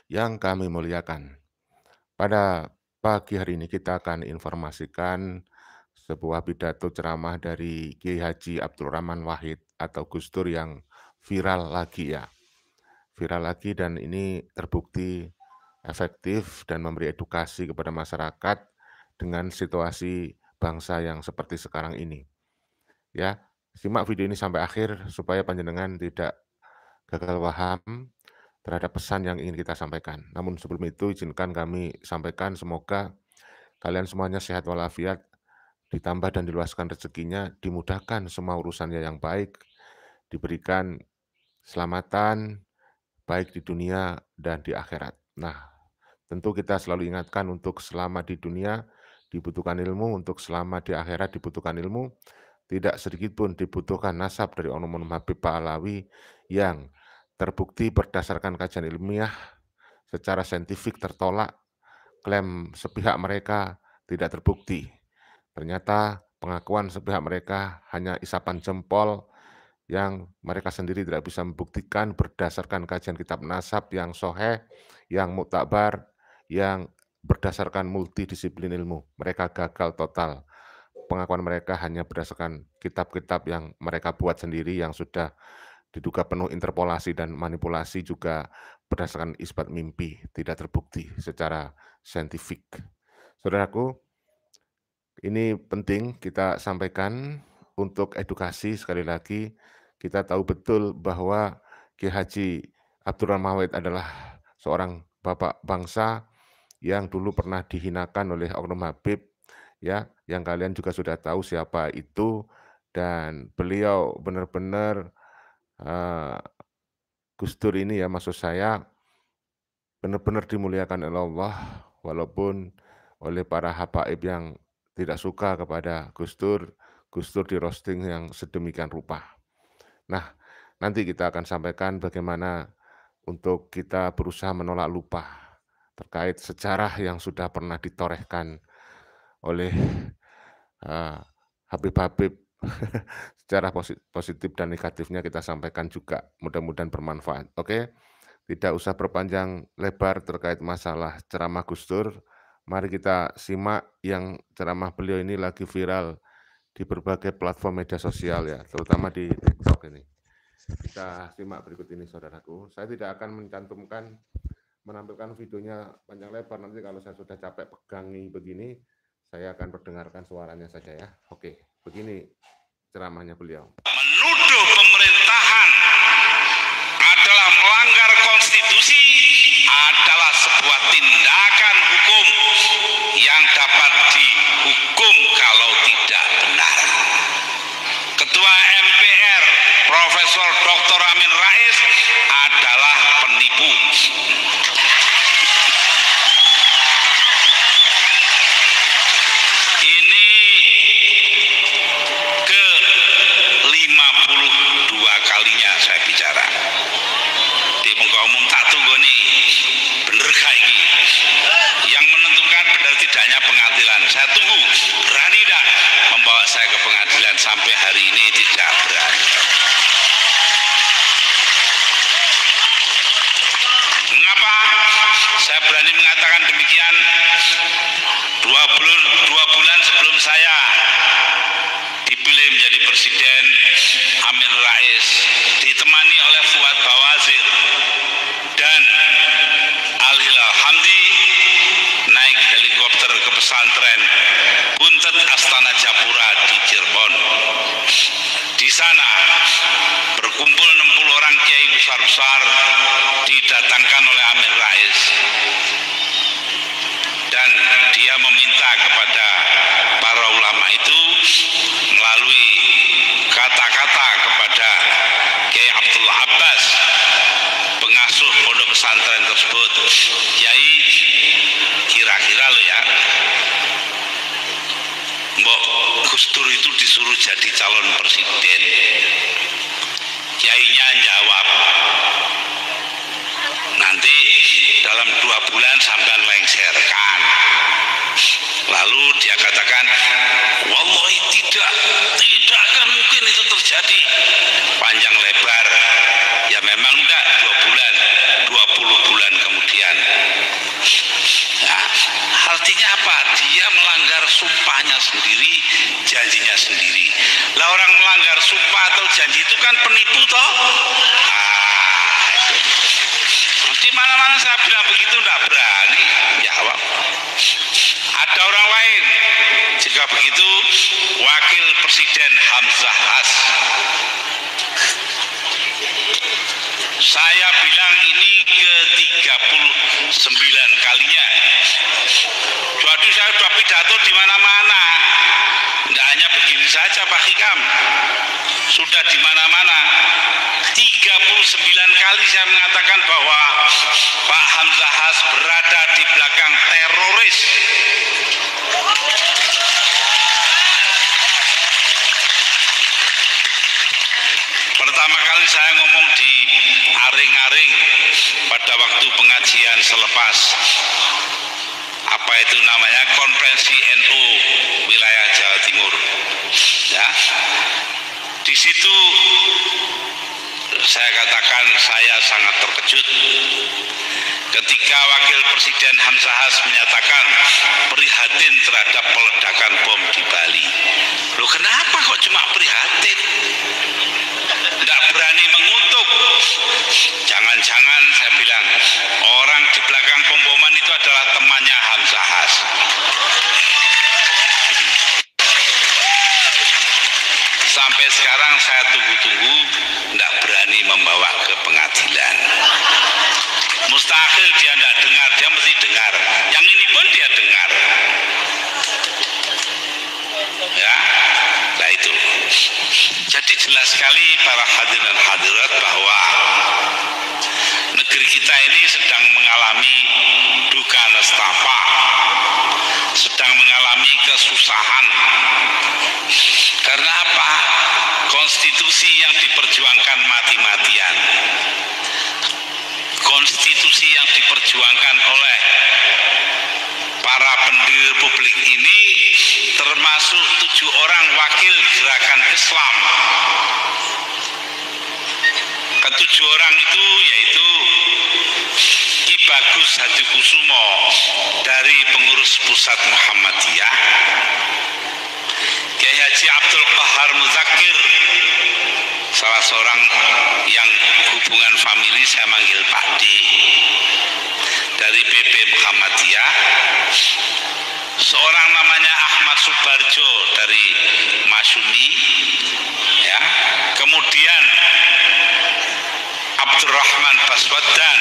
yang kami muliakan. Pada pagi hari ini kita akan informasikan sebuah pidato ceramah dari Kiai Haji Abdul Rahman Wahid atau Gus Dur yang viral lagi ya. Viral lagi dan ini terbukti efektif dan memberi edukasi kepada masyarakat dengan situasi bangsa yang seperti sekarang ini. Ya, simak video ini sampai akhir supaya panjenengan tidak gagal paham terhadap pesan yang ingin kita sampaikan. Namun sebelum itu izinkan kami sampaikan semoga kalian semuanya sehat walafiat, ditambah dan diluaskan rezekinya, dimudahkan semua urusannya yang baik, diberikan keselamatan baik di dunia dan di akhirat. Nah, tentu kita selalu ingatkan untuk selamat di dunia dibutuhkan ilmu, untuk selamat di akhirat dibutuhkan ilmu. Tidak sedikit pun dibutuhkan nasab dari Onum Habib Pahlawi yang terbukti berdasarkan kajian ilmiah secara saintifik tertolak, klaim sepihak mereka tidak terbukti. Ternyata pengakuan sepihak mereka hanya isapan jempol yang mereka sendiri tidak bisa membuktikan berdasarkan kajian kitab nasab yang soheh, yang muktabar, yang berdasarkan multidisiplin ilmu. Mereka gagal total. Pengakuan mereka hanya berdasarkan kitab-kitab yang mereka buat sendiri yang sudah diduga penuh interpolasi dan manipulasi, juga berdasarkan isbat mimpi, tidak terbukti secara saintifik. Saudaraku, ini penting kita sampaikan untuk edukasi. Sekali lagi, kita tahu betul bahwa Kiai Haji Abdul Rahman Wahid adalah seorang bapak bangsa yang dulu pernah dihinakan oleh Oknum Habib, ya, yang kalian juga sudah tahu siapa itu, dan beliau benar-benar Gus Dur ini ya, maksud saya benar-benar dimuliakan oleh Allah, walaupun oleh para habaib yang tidak suka kepada Gus Dur di-roasting yang sedemikian rupa. Nah, nanti kita akan sampaikan bagaimana untuk kita berusaha menolak lupa terkait sejarah yang sudah pernah ditorehkan oleh Habib-habib. Secara positif dan negatifnya kita sampaikan juga, mudah-mudahan bermanfaat. Oke, tidak usah berpanjang lebar terkait masalah ceramah Gus Dur. Mari kita simak yang ceramah beliau ini lagi viral di berbagai platform media sosial ya, terutama di TikTok ini. Kita simak berikut ini, saudaraku. Saya tidak akan menampilkan videonya panjang lebar. Nanti kalau saya sudah capek pegangi begini, saya akan perdengarkan suaranya saja ya. Oke, begini ceramahnya beliau. Menuduh pemerintahan adalah melanggar konstitusi adalah sebuah tindakan hukum yang dapat dihukum kalau tidak benar. Ketua MPR Profesor Dr. Amin Rais adalah penipu. Ini ke-52 kalinya saya bicara di muka umum. Tak tunggu nih, bener gak ini? Yang menentukan benar tidaknya pengadilan. Saya tunggu, berani tidak membawa saya ke pengadilan? Sampai hari ini tidak berani. Mengapa saya berani mengatakan demikian? Dua bulan sebelum saya dipilih menjadi presiden, Amin Rais ditemani oleh Fuad Bawazir dan Al-Hilal Hamdi naik helikopter ke pesantren Buntet Astana Japura di Cirebon. Di sana berkumpul 60 orang kiai besar-besar didatangkan oleh Amin Rais, dan dia meminta kepada para ulama itu melalui kata-kata kepada Kiai Abdul Abbas, pengasuh pondok pesantren tersebut, Kiai, kira-kira lo ya, Mbok Gus Dur itu disuruh jadi calon presiden. Kiainya jawab, nanti dalam 2 bulan sampean lengserkan. Lalu dia katakan, wallahi tidak akan mungkin itu terjadi. Panjang lebar, ya memang enggak 2 bulan, 20 bulan kemudian Di mana-mana saya bilang begitu tidak berani jawab. Ada orang lain jika begitu Wakil Presiden Hamzah Has. Saya bilang ini ke-39 kalinya. Jadi saya sudah pidato di mana-mana. Tidak hanya begini saja Pak Hikam. Sudah di mana-mana. 39 kali saya mengatakan bahwa Pak Hamzah Has berada di belakang teroris. Pertama kali saya ngomong di Aring-Aring pada waktu pengajian selepas apa itu namanya konferensi NU wilayah Jawa Timur. Ya, di situ saya katakan saya sangat terkejut ketika Wakil Presiden Hamzah Has menyatakan prihatin terhadap peledakan bom di Bali. Loh, kenapa kok cuma prihatin? Tidak berani mengutuk. Jangan-jangan saya bilang orang di belakang pemboman itu adalah temannya Hamzah Has. Sampai sekarang saya tunggu-tunggu, tidak berani membawa ke pengadilan. Mustahil dia tidak dengar, dia mesti dengar. Yang ini pun dia dengar. Ya, nah itu. Jadi jelas sekali para hadirin dan hadirat bahwa negeri kita ini sedang mengalami duka nestapa, sedang mengalami kesusahan. Karena apa? Konstitusi yang diperjuangkan mati-matian, konstitusi yang diperjuangkan oleh para pendiri republik ini, termasuk 7 orang wakil gerakan Islam. Ketujuh orang itu yaitu Ki Bagus Hadikusumo dari pengurus pusat Muhammadiyah, Kiai Haji Abdul Qahar Muzakir, salah seorang yang hubungan famili saya manggil Pak D, dari PP Muhammadiyah, seorang namanya Ahmad Subarjo dari Masyumi, ya, kemudian Abdurrahman Baswedan,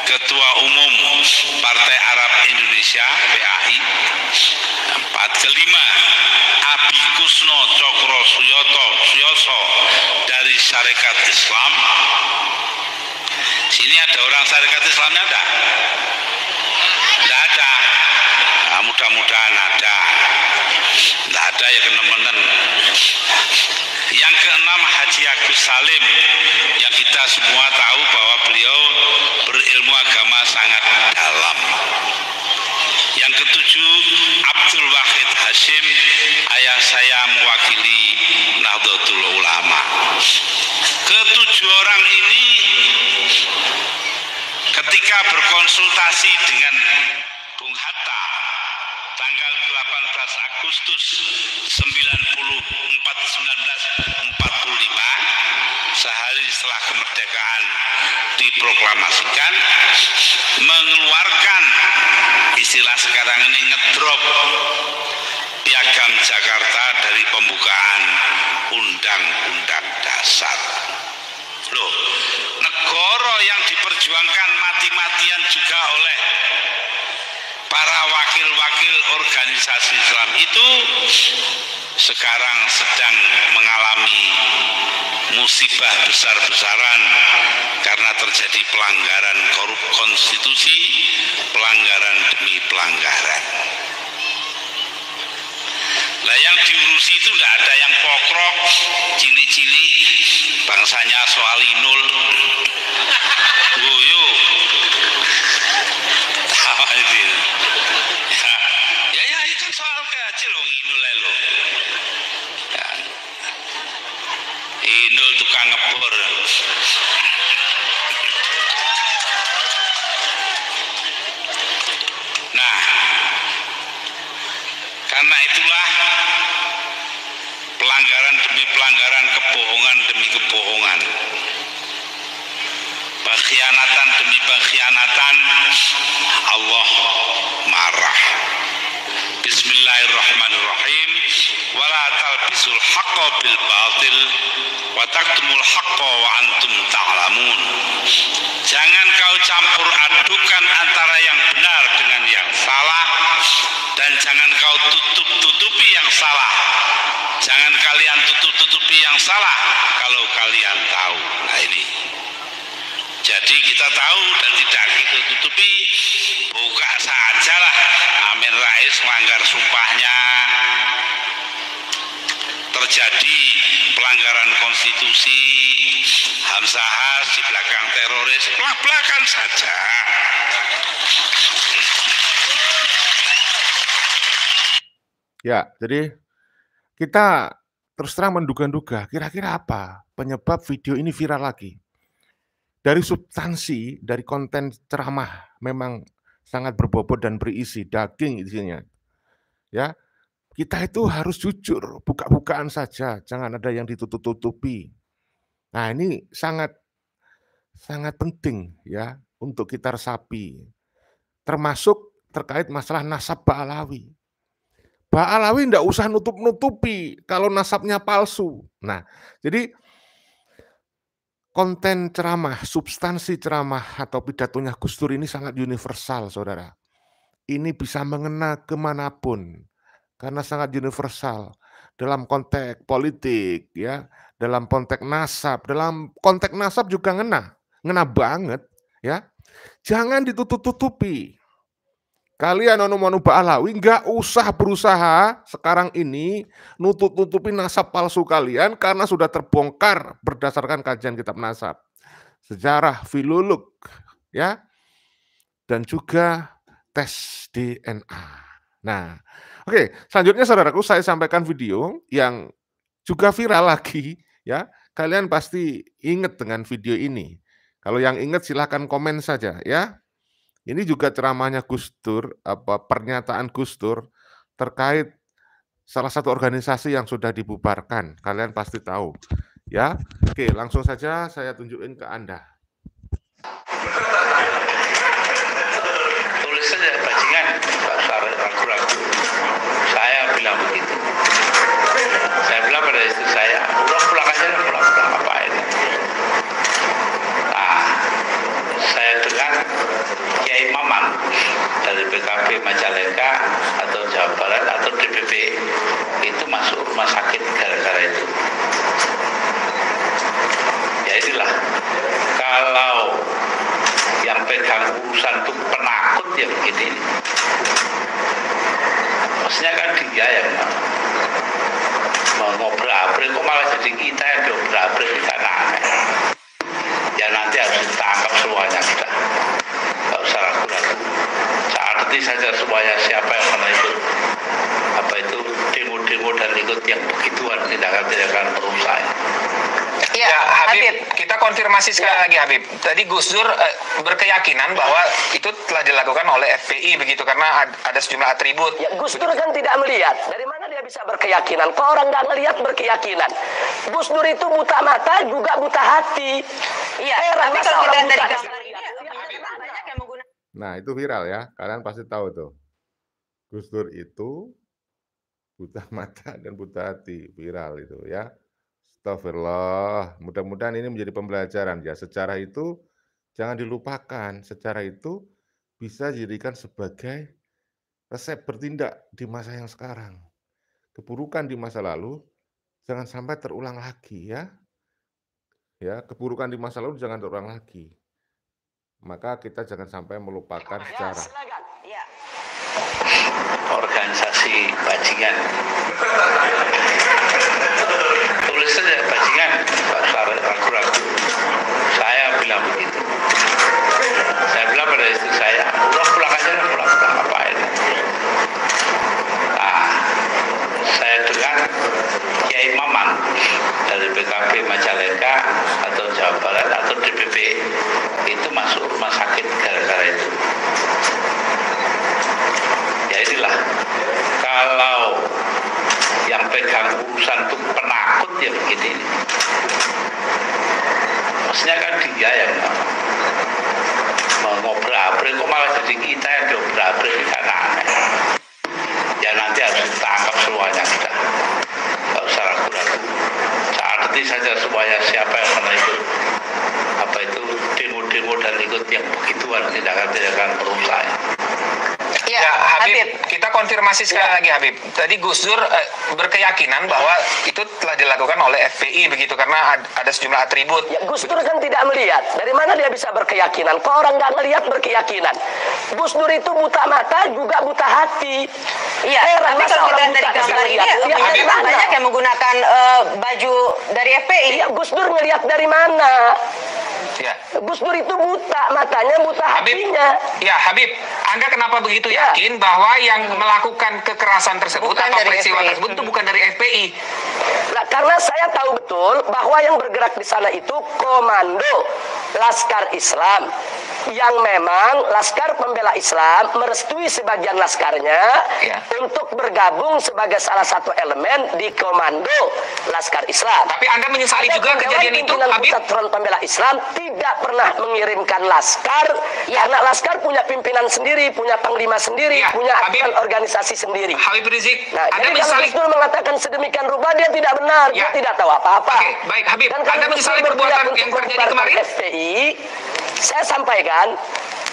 Ketua Umum Partai Arab Indonesia PAI. Empat, kelima Abi Kusno Cokro Suyoso dari Syarikat Islam. Sini ada orang Syarikat Islamnya enggak? Enggak ada. Nah, mudah-mudahan ada. Enggak ada ya kenemenen. Yang keenam Haji Agus Salim, yang kita semua tahu bahwa beliau berilmu agama sangat dalam. Yang ketujuh Abdul Wahid Hashim, ayah saya mewakili Nahdlatul Ulama. Ketujuh orang ini ketika berkonsultasi dengan Bung Hatta tanggal 18 Agustus 1945, sehari setelah kemerdekaan diproklamasikan, mengeluarkan istilah sekarang ini ngedrop piagam Jakarta dari pembukaan Undang-Undang Dasar. Loh, negara yang diperjuangkan mati-matian juga oleh para wakil-wakil organisasi Islam itu sekarang sedang mengalami musibah besar-besaran karena terjadi pelanggaran konstitusi, pelanggaran demi pelanggaran. Lah yang diurusi itu tidak ada yang pokrok, cilik-cilik, bangsanya soal inul, guyu, tahu itu. Ya itu soal kecil loh, inul lo. Ya. Inul tukang ngebor. Nah, karena itulah pelanggaran demi pelanggaran, kebohongan demi kebohongan. Pak pengkhianatan demi pengkhianatan, Allah marah. Bismillahirrahmanirrahim. Wala talbisul haqqa bil batil wa taktumul haqqa wa antum ta'lamun. Jangan kau campur adukan antara yang benar dengan yang salah, dan jangan kau tutup-tutupi yang salah. Jangan kalian tutup-tutupi yang salah kalau kalian tahu. Nah ini. Jadi kita tahu dan tidak kita tutupi, buka sajalah. Amin Rais melanggar sumpahnya, terjadi pelanggaran konstitusi, Hamzahas di belakang teroris, belak-belakan saja. Ya, jadi kita terus terang menduga-duga kira-kira apa penyebab video ini viral lagi. Dari substansi, dari konten ceramah memang sangat berbobot dan berisi, daging isinya. Ya, kita itu harus jujur, buka-bukaan saja, jangan ada yang ditutup-tutupi. Nah, ini sangat penting ya untuk kita resapi. Termasuk terkait masalah nasab Ba'alawi. Ba'alawi enggak usah nutup-nutupi kalau nasabnya palsu. Nah, jadi konten ceramah, substansi ceramah atau pidatonya Gus Dur ini sangat universal, saudara. Ini bisa mengena kemanapun, karena sangat universal. Dalam konteks politik, ya, dalam konteks nasab juga ngena banget, ya. Jangan ditutup-tutupi. Kalian onu-onu Ba'alawi nggak usah berusaha sekarang ini nutup-tutupi nasab palsu kalian karena sudah terbongkar berdasarkan kajian kitab nasab, sejarah, filolog, ya, dan juga tes DNA. Nah, oke, selanjutnya saudaraku saya sampaikan video yang juga viral lagi, ya. Kalian pasti ingat dengan video ini. Kalau yang ingat silahkan komen saja, ya. Ini juga ceramahnya Gus Dur, pernyataan Gus Dur terkait salah satu organisasi yang sudah dibubarkan. Kalian pasti tahu, ya. Oke, langsung saja saya tunjukin ke Anda. Tulis saja bajingan, ragu-ragu. Saya bilang begitu. Saya bilang pada istri saya, udah pulang aja, pulang ngapain? Nah, saya dengar Kiai Maman dari PKB Majalengka atau Jawa Barat atau DPP itu masuk rumah sakit gara-gara itu. Ya inilah, kalau yang pegang urusan itu penakut ya begini. Maksudnya kan dia yang mau ngobrol-abrik, kok malah jadi kita yang ngobrol-abrik di sana. Ya nanti harus ditangkap semuanya sudah. Nggak usah ragu-ragu. Saya arti saja semuanya siapa yang pernah ikut demo-demo dan ikut yang begituan, tindakan-tindakan perusahaan. Ya, Habib, kita konfirmasi sekali lagi Habib. Tadi Gus Dur berkeyakinan bahwa itu telah dilakukan oleh FPI begitu karena ada sejumlah atribut. Ya, Gus Dur kan tidak melihat. Dari mana dia bisa berkeyakinan? Kok orang nggak melihat berkeyakinan? Gus Dur itu buta mata juga buta hati. Iya, tapi kalau kita dari gambar ini, Nah, itu viral ya. Kalian pasti tahu tuh. Gus Dur itu buta mata dan buta hati, viral itu ya. Astagfirullah. Mudah-mudahan ini menjadi pembelajaran ya. Sejarah itu jangan dilupakan. Sejarah itu bisa dijadikan sebagai resep bertindak di masa yang sekarang. Keburukan di masa lalu jangan sampai terulang lagi ya. Ya, keburukan di masa lalu jangan terulang lagi. Maka kita jangan sampai melupakan sejarah. Organisasi bajingan. Tulis saja bajingan, ragu-ragu. Saya bilang begitu. Saya bilang pada istri saya, udah pulang aja, pulang ngapain? Nah, saya dengar Kiai Maman dari PKB Majalengka atau Jawa Barat atau DPP itu masuk rumah sakit gara-gara itu. Ya inilah, kalau yang pegang urusan itu penakut ya begini. Maksudnya kan dia yang dobrak-abrik kok malah jadi kita yang dobrak-abrik di sana. Ya nanti harus ditangkap semuanya sudah. Nggak usah ragu-ragu. Saat ini saja semuanya siapa yang pernah ikut apa itu demo-demo dan ikut yang begituan tindakan-tindakan perusahaan. Ya, Habib, kita konfirmasi sekali lagi Habib. Tadi Gus Dur berkeyakinan bahwa itu telah dilakukan oleh FPI begitu karena ada sejumlah atribut. Ya, Gus Dur kan tidak melihat. Dari mana dia bisa berkeyakinan? Kok orang nggak ngelihat berkeyakinan? Gus Dur itu buta mata juga buta hati. Iya, tapi kalau kita dari gambar ini banyak yang menggunakan baju dari FPI. Iya, Gus Dur ngelihat dari mana? Ya. Gus Dur itu buta matanya, buta hatinya. Ya, Habib, Anda kenapa begitu yakin bahwa yang melakukan kekerasan tersebut Bukan atau dari peristiwa FPI. tersebut itu bukan dari FPI? Nah, karena saya tahu betul bahwa yang bergerak di sana itu komando Laskar Islam, yang memang Laskar Pembela Islam merestui sebagian laskarnya untuk bergabung sebagai salah satu elemen di komando Laskar Islam. Tapi Anda menyesali juga kejadian itu, Habib? Pusat Front Pembela Islam tidak pernah mengirimkan laskar karena laskar punya pimpinan sendiri, punya panglima sendiri, punya aturan organisasi sendiri. Habib Rizik, Nah, Anda jadi kalau menyesali? Gus Dur mengatakan sedemikian rupa dia tidak benar, dia tidak tahu apa-apa. Oke, baik Habib, Dan kalau Anda Gus menyesali Dur perbuatan berpihak yang untuk terjadi membubarkan kemarin? FPI, saya sampaikan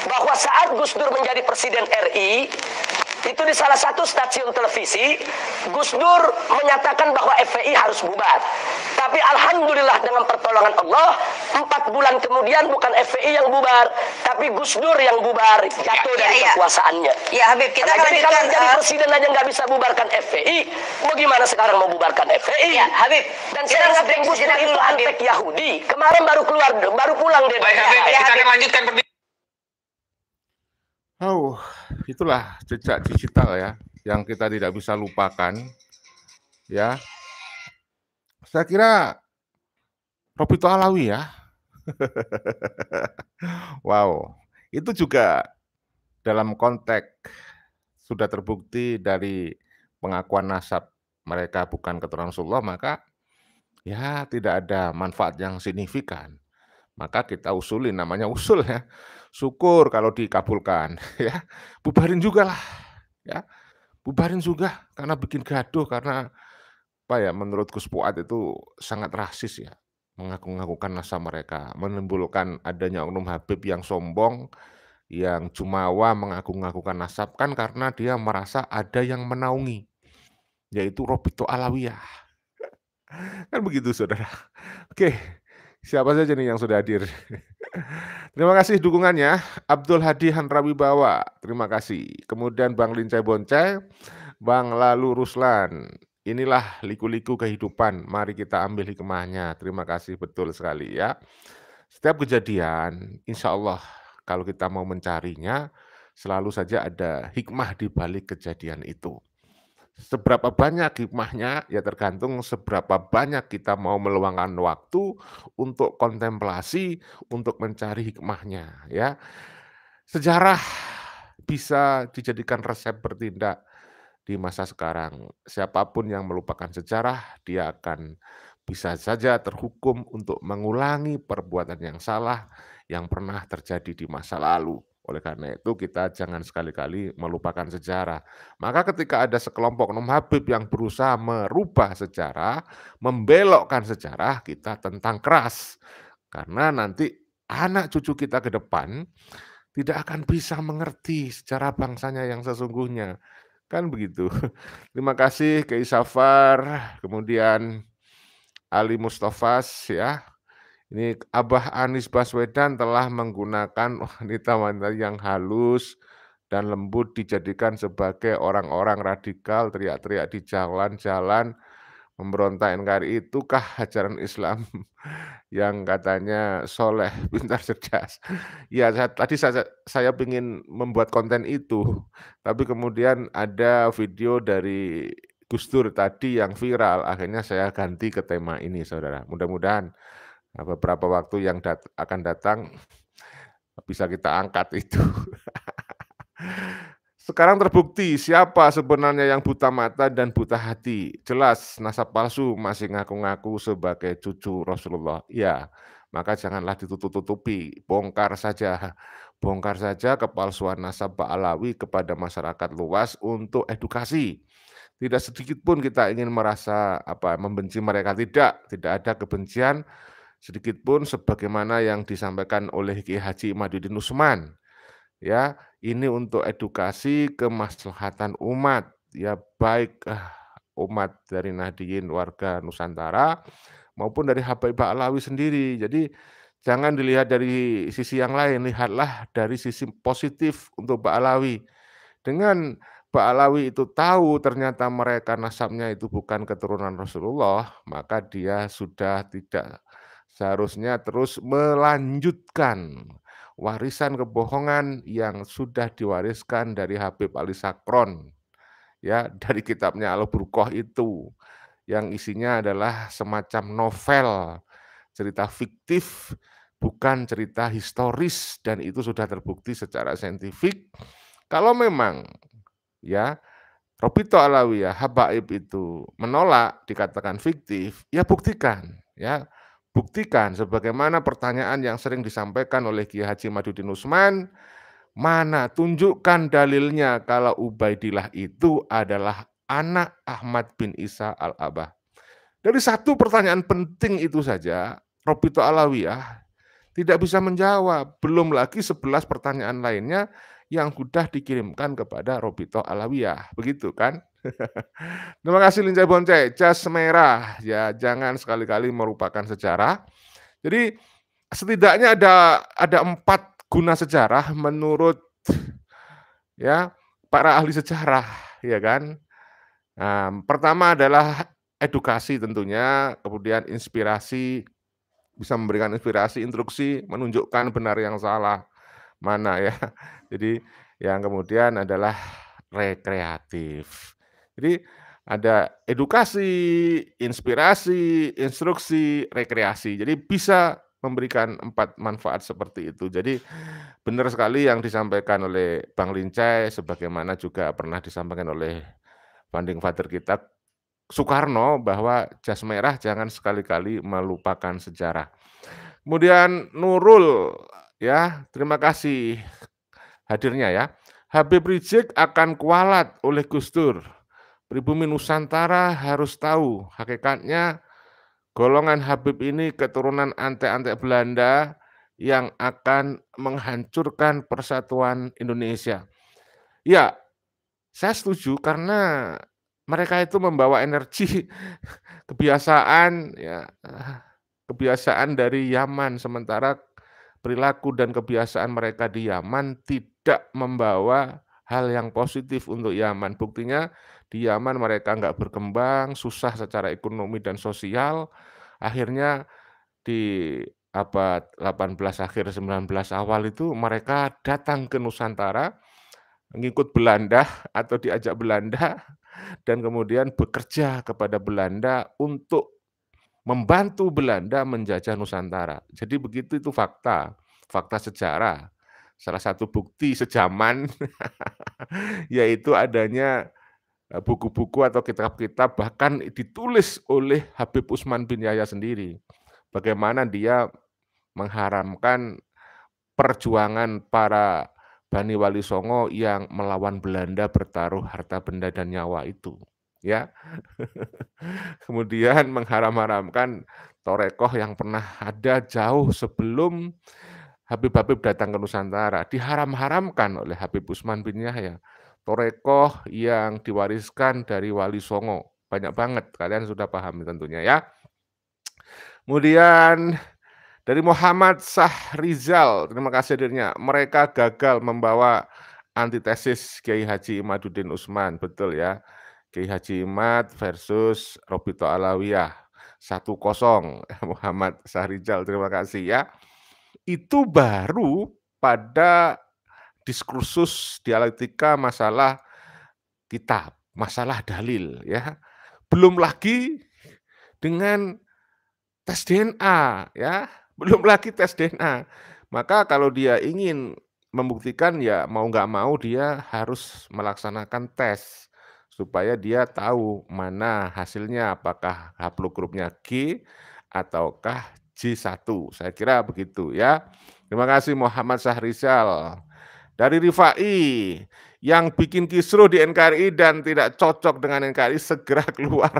bahwa saat Gus Dur menjadi Presiden RI, itu di salah satu stasiun televisi, Gus Dur menyatakan bahwa FPI harus bubar. Tapi alhamdulillah dengan pertolongan Allah, 4 bulan kemudian bukan FPI yang bubar, tapi Gus Dur yang bubar, jatuh dari kekuasaannya. Ya Habib, kita akan Jadi kalau lanjutkan. jadi presiden aja nggak bisa bubarkan FPI, bagaimana sekarang mau bubarkan FPI? Ya Habib, Dan kita saya harus ingat break Gus Dur sejenak itu dulu, Habib. antek Yahudi. Kemarin baru pulang dia. Baik Habib, kita akan lanjutkan perbincangan. Oh, itulah jejak digital ya, yang kita tidak bisa lupakan. Ya, saya kira Robito Alawi ya. Wow, itu juga dalam konteks sudah terbukti dari pengakuan nasab mereka bukan keturunan Rasulullah, maka ya tidak ada manfaat yang signifikan. Maka kita usulin, namanya usul ya. Syukur kalau dikabulkan ya. Bubarin juga lah ya. Bubarin juga karena bikin gaduh, karena apa ya, menurut Gus Fuad itu sangat rasis ya. Mengaku-ngakukan nasab mereka, menimbulkan adanya oknum Habib yang sombong, yang jumawa mengaku-ngakukan nasab kan karena dia merasa ada yang menaungi, yaitu Robito Alawiyah. Kan begitu saudara. Oke, siapa saja nih yang sudah hadir? Terima kasih dukungannya, Abdul Hadi Hanrawibawa, terima kasih. Kemudian Bang Lincai Boncai, Bang Lalu Ruslan. Inilah liku-liku kehidupan, mari kita ambil hikmahnya. Terima kasih, betul sekali ya. Setiap kejadian, insya Allah kalau kita mau mencarinya, selalu saja ada hikmah di balik kejadian itu. Seberapa banyak hikmahnya ya tergantung seberapa banyak kita mau meluangkan waktu untuk kontemplasi, untuk mencari hikmahnya ya. Sejarah bisa dijadikan resep bertindak di masa sekarang. Siapapun yang melupakan sejarah, dia akan bisa saja terhukum untuk mengulangi perbuatan yang salah yang pernah terjadi di masa lalu. Oleh karena itu kita jangan sekali-kali melupakan sejarah. Maka ketika ada sekelompok oknum Habib yang berusaha merubah sejarah, membelokkan sejarah, kita tentang keras. Karena nanti anak cucu kita ke depan tidak akan bisa mengerti sejarah bangsanya yang sesungguhnya. Kan begitu. Terima kasih ke Isafar, kemudian Ali Mustafas ya. Ini Abah Anies Baswedan telah menggunakan wanita-wanita yang halus dan lembut dijadikan sebagai orang-orang radikal, teriak-teriak di jalan-jalan, memberontak NKRI. Itukah ajaran Islam yang katanya soleh, pintar, cerdas? Ya, tadi saya ingin membuat konten itu, tapi kemudian ada video dari Gus Dur tadi yang viral, akhirnya saya ganti ke tema ini, saudara. Mudah-mudahan beberapa waktu yang akan datang bisa kita angkat itu. Sekarang terbukti siapa sebenarnya yang buta mata dan buta hati. Jelas nasab palsu masih ngaku-ngaku sebagai cucu Rasulullah. Ya, maka janganlah ditutup-tutupi, bongkar saja kepalsuan nasab Ba'alawi kepada masyarakat luas untuk edukasi. Tidak sedikit pun kita ingin merasa membenci mereka, tidak ada kebencian sedikit pun sebagaimana yang disampaikan oleh Kiai Haji Imaduddin Usman. Ya, ini untuk edukasi kemaslahatan umat, ya baik umat dari Nahdien warga Nusantara maupun dari Habaib Ba'alawi sendiri. Jadi jangan dilihat dari sisi yang lain, lihatlah dari sisi positif untuk Ba'alawi. Dengan Ba'alawi itu tahu ternyata mereka nasabnya itu bukan keturunan Rasulullah, maka dia sudah tidak seharusnya terus melanjutkan warisan kebohongan yang sudah diwariskan dari Habib Ali Sakron, ya, dari kitabnya Al-Burqah itu, yang isinya adalah semacam novel, cerita fiktif, bukan cerita historis, dan itu sudah terbukti secara saintifik. Kalau memang, ya, Robito Alawiyah, habaib itu menolak dikatakan fiktif, ya buktikan, ya. Buktikan sebagaimana pertanyaan yang sering disampaikan oleh Kiai Haji Imaduddin Usman, mana tunjukkan dalilnya kalau Ubaidillah itu adalah anak Ahmad bin Isa Al-Abah. Dari satu pertanyaan penting itu saja, Robito Alawiyah tidak bisa menjawab, belum lagi 11 pertanyaan lainnya yang sudah dikirimkan kepada Robito Alawiyah, begitu kan? Terima kasih Lincah Bonceng, jas merah, ya jangan sekali-kali merupakan sejarah. Jadi setidaknya ada 4 guna sejarah menurut ya para ahli sejarah, ya kan? Nah, pertama adalah edukasi tentunya, kemudian inspirasi, bisa memberikan inspirasi, instruksi, menunjukkan benar yang salah, mana ya. Jadi yang kemudian adalah rekreatif. Jadi ada edukasi, inspirasi, instruksi, rekreasi. Jadi bisa memberikan 4 manfaat seperti itu. Jadi benar sekali yang disampaikan oleh Bang Lincai, sebagaimana juga pernah disampaikan oleh founding father kita Soekarno, bahwa jas merah jangan sekali-kali melupakan sejarah. Kemudian Nurul, ya terima kasih hadirnya ya. Habib Rizik akan kualat oleh Gus Dur. Pribumi Nusantara harus tahu hakikatnya golongan Habib ini keturunan antek-antek Belanda yang akan menghancurkan persatuan Indonesia. Ya, saya setuju karena mereka itu membawa energi kebiasaan ya, kebiasaan dari Yaman, sementara perilaku dan kebiasaan mereka di Yaman tidak membawa hal yang positif untuk Yaman. Buktinya di Yaman mereka nggak berkembang, susah secara ekonomi dan sosial. Akhirnya di abad 18 akhir 19 awal itu mereka datang ke Nusantara, ngikut Belanda atau diajak Belanda, dan kemudian bekerja kepada Belanda untuk membantu Belanda menjajah Nusantara. Jadi begitu, itu fakta sejarah. Salah satu bukti sejaman yaitu adanya buku-buku atau kitab-kitab bahkan ditulis oleh Habib Usman bin Yahya sendiri. Bagaimana dia mengharamkan perjuangan para Bani Wali Songo yang melawan Belanda bertaruh harta benda dan nyawa itu, ya. Kemudian mengharam-haramkan torekoh yang pernah ada jauh sebelum Habib-habib datang ke Nusantara, diharam-haramkan oleh Habib Usman bin Yahya. Torekoh yang diwariskan dari Wali Songo, banyak banget, kalian sudah pahami tentunya ya. Kemudian dari Muhammad Sahrizal, terima kasih hadirnya. Mereka gagal membawa antitesis Kiai Haji Imaduddin Usman, betul ya. Kiai Haji Imad versus Robito Alawiyah, 1-0. Muhammad Sahrizal, terima kasih ya. Itu baru pada diskursus dialektika masalah kitab, masalah dalil ya. Belum lagi dengan tes DNA ya, belum lagi tes DNA. Maka kalau dia ingin membuktikan ya mau nggak mau dia harus melaksanakan tes supaya dia tahu mana hasilnya, apakah haplogrupnya G ataukah J1. Saya kira begitu ya. Terima kasih Muhammad Syahrizal. Dari Rifai, yang bikin kisruh di NKRI dan tidak cocok dengan NKRI segera keluar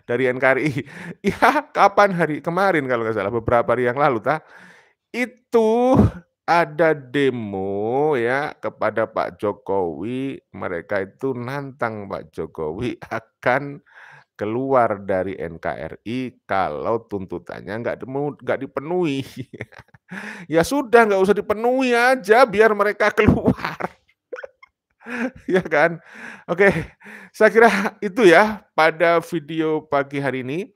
dari NKRI. Ya, kapan kemarin kalau nggak salah, beberapa hari yang lalu itu ada demo ya kepada Pak Jokowi, mereka itu nantang Pak Jokowi akan keluar dari NKRI kalau tuntutannya nggak dipenuhi. Ya sudah, nggak usah dipenuhi aja, biar mereka keluar. Ya kan? Oke, saya kira itu ya pada video pagi hari ini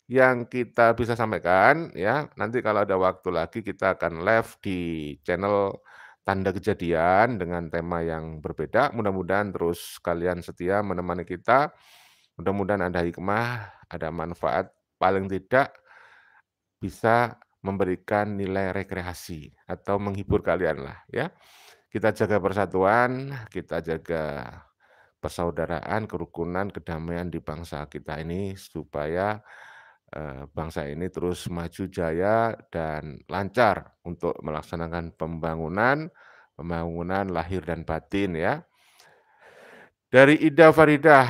yang kita bisa sampaikan ya. Nanti kalau ada waktu lagi kita akan live di channel Tanda Kejadian dengan tema yang berbeda. Mudah-mudahan terus kalian setia menemani kita. Mudah-mudahan ada hikmah, ada manfaat, paling tidak bisa memberikan nilai rekreasi atau menghibur kalian lah ya. Kita jaga persatuan, kita jaga persaudaraan, kerukunan, kedamaian di bangsa kita ini supaya bangsa ini terus maju jaya dan lancar untuk melaksanakan pembangunan lahir dan batin ya. Dari Ida Faridah,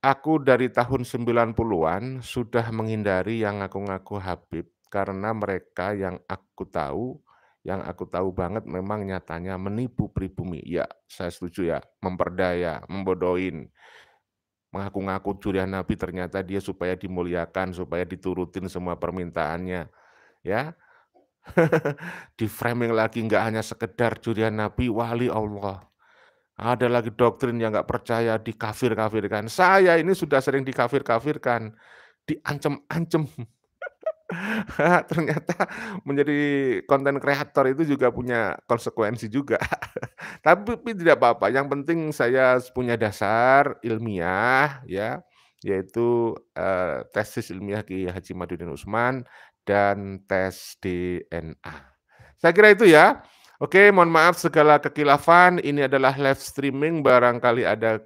aku dari tahun 90-an sudah menghindari yang ngaku-ngaku Habib karena mereka yang aku tahu banget memang nyatanya menipu pribumi. Ya, saya setuju ya, memperdaya, membodohin. Mengaku-ngaku curian Nabi ternyata dia supaya dimuliakan, supaya diturutin semua permintaannya. Ya, di framing lagi nggak hanya sekedar curian Nabi, wali Allah. Ada lagi doktrin yang nggak percaya dikafir-kafirkan. Saya ini sudah sering dikafir-kafirkan, diancam-ancam. Ternyata menjadi konten kreator itu juga punya konsekuensi juga. Tapi tidak apa-apa, yang penting saya punya dasar ilmiah ya, yaitu tesis ilmiah Kiai Haji Madudin Usman dan tes DNA. Saya kira itu ya. Oke, mohon maaf segala kekilafan, ini adalah live streaming, barangkali ada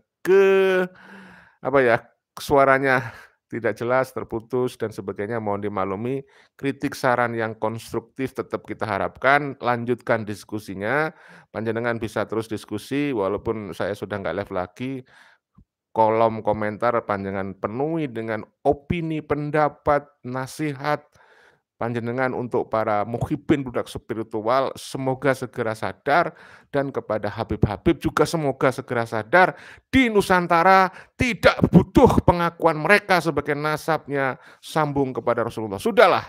suaranya tidak jelas, terputus dan sebagainya, mohon dimaklumi. Kritik saran yang konstruktif tetap kita harapkan, lanjutkan diskusinya, panjenengan bisa terus diskusi, walaupun saya sudah nggak live lagi, kolom komentar panjenengan penuhi dengan opini, pendapat, nasihat, panjenengan untuk para muhibin budak spiritual, semoga segera sadar, dan kepada Habib-Habib juga semoga segera sadar, di Nusantara tidak butuh pengakuan mereka sebagai nasabnya sambung kepada Rasulullah. Sudahlah,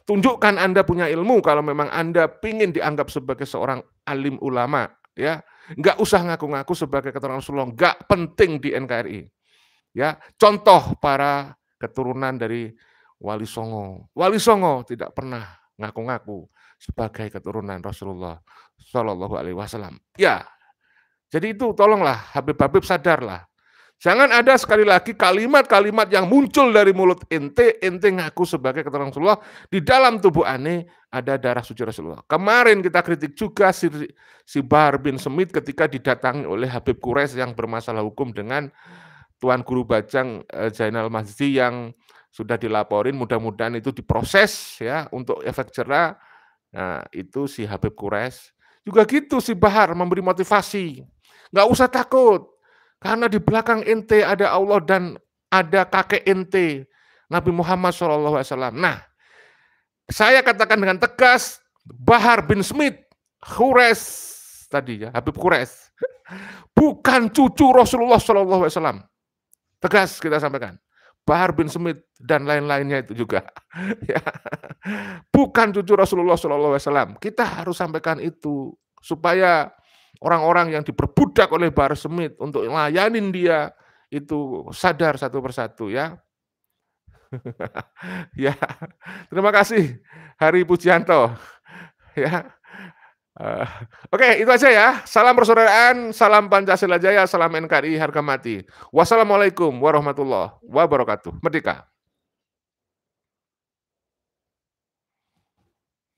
tunjukkan Anda punya ilmu kalau memang Anda ingin dianggap sebagai seorang alim ulama, ya. Nggak usah ngaku-ngaku sebagai keturunan Rasulullah, nggak penting di NKRI. Ya, contoh para keturunan dari Wali Songo. Wali Songo tidak pernah ngaku-ngaku sebagai keturunan Rasulullah Shallallahu Alaihi Wasallam. Ya, jadi itu tolonglah Habib-Habib sadarlah. Jangan ada sekali lagi kalimat-kalimat yang muncul dari mulut ente ngaku sebagai keturunan Rasulullah, di dalam tubuh ane ada darah suci Rasulullah. Kemarin kita kritik juga si Bahar bin Smith ketika didatangi oleh Habib Quraisy yang bermasalah hukum dengan Tuan Guru Bajang Zainal Masjid yang sudah dilaporin, mudah-mudahan itu diproses ya untuk efek jera. Nah, itu si Habib Quraisy. Juga gitu si Bahar memberi motivasi. Nggak usah takut, karena di belakang ente ada Allah dan ada kakek ente, Nabi Muhammad SAW. Nah, saya katakan dengan tegas, Bahar bin Smith, Quraisy tadi ya, Habib Quraisy, bukan cucu Rasulullah SAW. Tegas kita sampaikan. Bahar bin Smith dan lain-lainnya itu juga. Ya. Bukan cucu Rasulullah SAW. Kita harus sampaikan itu supaya orang-orang yang diperbudak oleh Bahar Smith untuk melayanin dia itu sadar satu persatu ya. Ya. Terima kasih Hari Pujianto. Ya. Oke, itu aja ya. Salam persaudaraan, salam Pancasila Jaya, salam NKRI harga mati. Wassalamualaikum warahmatullahi wabarakatuh. Merdeka.